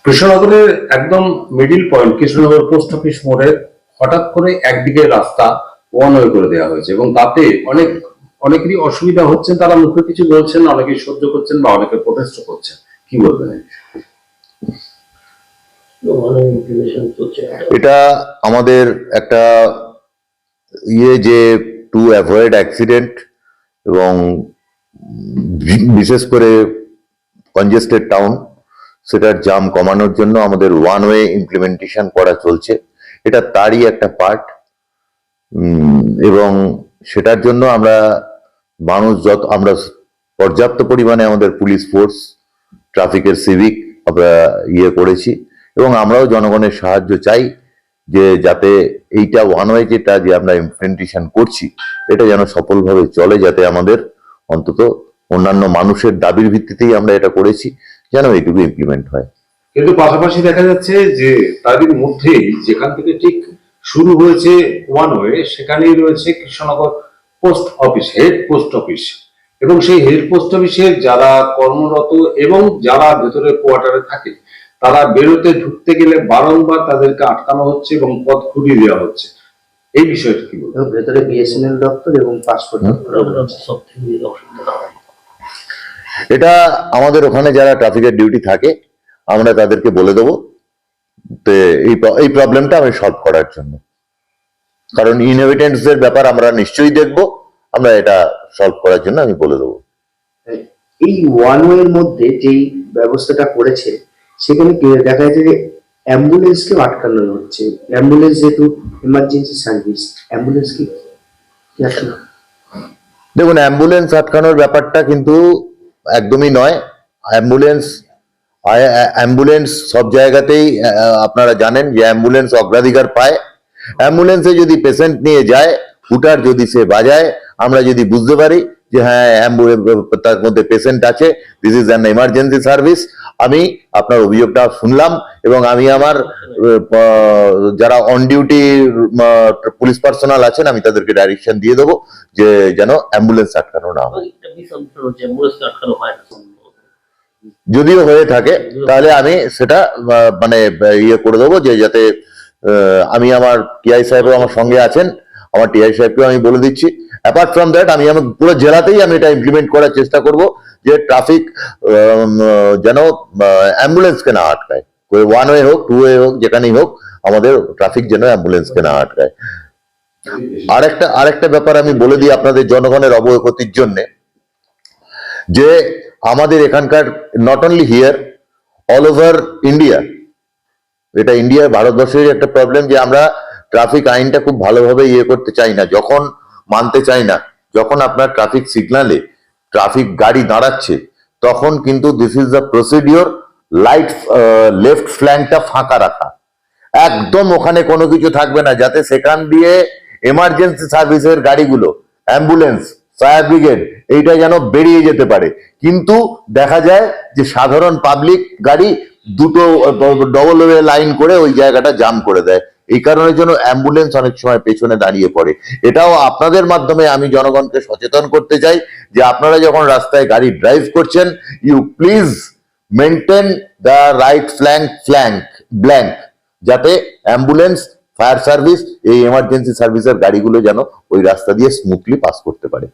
কৃষ্ণনগরের একদম middle point Krishnanagar post office মোড়ে হঠাৎ করে একদিকে রাস্তা ওয়ান ওয়ে করে দেওয়া হয়েছে এবং তাতে অনেকেরই অসুবিধা হচ্ছে। তারা মুখে কিছু বলছেন, অনেকে সহ্য করছেন বা অনেকে প্রোটেস্ট করছেন। কি বলবেন? এটা আমাদের একটা যে টু অ্যাভয়েড অ্যাক্সিডেন্ট এবং বিশেষ করে কনজেস্টেড টাউন, সেটার জাম কমানোর জন্য আমাদের ওয়ান ওয়ে ইমপ্লিমেন্টেশন করা চলছে। এটা তারই একটা পার্ট এবং সেটার জন্য আমরা পর্যাপ্ত পরিমাণে আমাদের পুলিশ ফোর্স, ট্রাফিকের সিভিক আমরা করেছি এবং আমরাও জনগণের সাহায্য চাই যে যাতে এইটা ওয়ান ওয়ে যে আমরা ইমপ্লিমেন্টেশন করছি এটা যেন সফলভাবে চলে, যাতে আমাদের অন্তত অন্যান্য মানুষের দাবির ভিত্তিতেই আমরা এটা করেছি যেন এইটুকু ইমপ্লিমেন্ট হয়। কিন্তু পাশাপাশি দেখা যাচ্ছে যে তাদের মধ্যেই যেখান থেকে ঠিক শুরু হয়েছে ওয়ান ওয়ে সেখানেই রয়েছে Krishnanagar post office, head post office, এবং সেই হেড পোস্ট অফিসের যারা কর্মরত এবং যারা ভেতরে কোয়ার্টারে থাকে তারা বেরোতে ঢুকতে গেলে বারংবার তাদেরকে আটকানো হচ্ছে এবং পথ ঘুরিয়ে দেওয়া হচ্ছে। এই বিষয়টা কি বলবো? ভেতরে বিএসএনএল দপ্তর এবং পাসপোর্ট দপ্তর এটা আমাদের ওখানে যারা ট্রাফিকের ডিউটি থাকে আমরা তাদেরকে বলে দেবো এই প্রবলেমটা আমি সলভ করার জন্য, কারণ ইনহেভিটেন্স এর ব্যাপার আমরা নিশ্চয়ই দেখবো, আমরা এটা সলভ করার জন্য আমি বলে দেবো। এই ওয়ান ওয়ে এর মধ্যে যেই ব্যবস্থাটা করেছে সেখানে দেখা যাচ্ছে যে অ্যাম্বুলেন্সকে আটকানো হচ্ছে। অ্যাম্বুলেন্স যেহেতু ইমার্জেন্সি সার্ভিস, অ্যাম্বুলেন্স কি দেখুন, অ্যাম্বুলেন্স আটকানোর ব্যাপারটা কিন্তু একদমই নয়। অ্যাম্বুলেন্স সব জায়গাতেই আপনারা জানেন যে অ্যাম্বুলেন্স অগ্রাধিকার পায়। অ্যাম্বুলেন্সে যদি পেশেন্ট নিয়ে যায়, হুটার যদি সে বাজায়, আমরা যদি বুঝতে পারি যে হ্যাঁ তার মধ্যে পেশেন্ট আছে, this is an emergency service, আমি আপনার অভিযোগটা শুনলাম এবং আমি আমার যারা অন ডিউটি পুলিশ পার্সোনাল আছেন আমি তাদেরকে ডাইরেকশন দিয়ে দেবো যে যেন অ্যাম্বুলেন্স আটকানো না হয়। যদিও হয়ে থাকে তাহলে আমি সেটা মানে করে দেবো যে যাতে আমি আমার টিআই সাহেবও আমার সঙ্গে আছেন, আমার টিআই সাহেবকেও আমি বলে দিচ্ছি। অ্যাপার্ট ফ্রম দ্যাট আমি আমার পুরো জেলাতেই আমি এটা ইমপ্লিমেন্ট করার চেষ্টা করব যে ট্রাফিক যেন অ্যাম্বুলেন্সকে না আটকায়, ওয়ান ওয়ে হোক, টু ওয়ে হোক, যেখানেই হোক আমাদের ট্রাফিক যেন অ্যাম্বুলেন্সকে না আটকায়। আরেকটা ব্যাপার আমি বলে দিই আপনাদের জনগণের অবগতির জন্যে, যে আমাদের এখানকার not only here, all over India, এটা ইন্ডিয়ার ভারতবর্ষের একটা প্রবলেম যে আমরা ট্রাফিক আইনটা খুব ভালোভাবে করতে চাই না, যখন মানতে চাই না। যখন আপনার ট্রাফিক সিগনালে ট্রাফিক গাড়ি দাঁড়াচ্ছে তখন কিন্তু দিস ইজ দ্য প্রসিডিওর, লাইট লেফট ফ্ল্যাঙ্কটা ফাঁকা রাখা, একদম ওখানে কোনো কিছু থাকবে না, যাতে সেখান দিয়ে এমার্জেন্সি সার্ভিসের গাড়িগুলো, অ্যাম্বুলেন্স, ফায়ার ব্রিগেড, এইটা যেন বেরিয়ে যেতে পারে। কিন্তু দেখা যায় যে সাধারণ পাবলিক গাড়ি দুটো ডবল ওয়ে লাইন করে ওই জায়গাটা জাম করে দেয়। এই কারণের জন্য অ্যাম্বুলেন্স অনেক সময় পেছনে দাঁড়িয়ে পড়ে। এটাও আপনাদের মাধ্যমে আমি জনগণকে সচেতন করতে চাই যে আপনারা যখন রাস্তায় গাড়ি ড্রাইভ করছেন, you please maintain the right blank, যাতে অ্যাম্বুলেন্স, ফায়ার সার্ভিস, এই এমার্জেন্সি সার্ভিসের গাড়িগুলো যেন ওই রাস্তা দিয়ে স্মুথলি পাস করতে পারে।